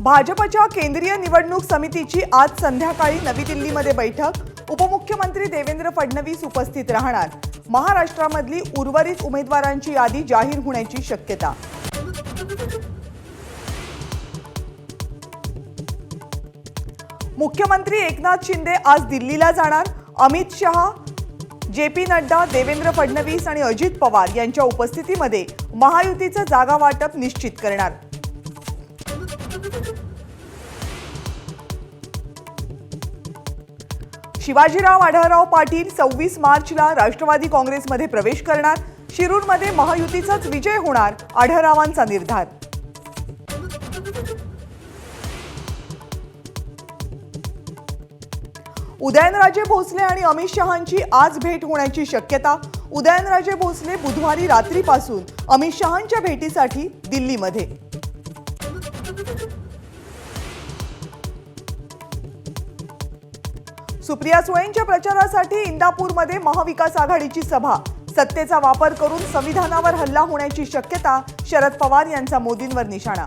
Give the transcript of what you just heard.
भाजपच्या केंद्रीय निवडणूक समितीची आज संध्याकाळी नवी दिल्लीमध्ये बैठक। उपमुख्यमंत्री देवेंद्र फडणवीस उपस्थित राहणार। महाराष्ट्रामधली उर्वरित उमेदवारांची यादी जाहीर होण्याची शक्यता। मुख्यमंत्री एकनाथ शिंदे आज दिल्लीला जाणार। अमित शहा, जेपी नड्डा, देवेंद्र फडणवीस आणि अजित पवार यांच्या उपस्थितीमध्ये महायुतीचं जागा वाटप निश्चित करणार। शिवाजीराव आढळराव पाटील 26 मार्चला राष्ट्रवादी काँग्रेसमध्ये प्रवेश करणार। शिरूरमध्ये महायुतीचाच विजय होणार, आढळरावांचा निर्धार। उदयनराजे भोसले आणि अमित शहांची आज भेट होण्याची शक्यता। उदयनराजे भोसले बुधवारी रात्रीपासून अमित शहांच्या भेटीसाठी दिल्लीमध्ये। सुप्रिया सुळेंच्या प्रचारासाठी इंदापूरमध्ये महाविकास आघाडीची सभा। सत्तेचा वापर करून संविधानावर हल्ला होण्याची शक्यता, शरद पवार यांचा मोदींवर निशाणा।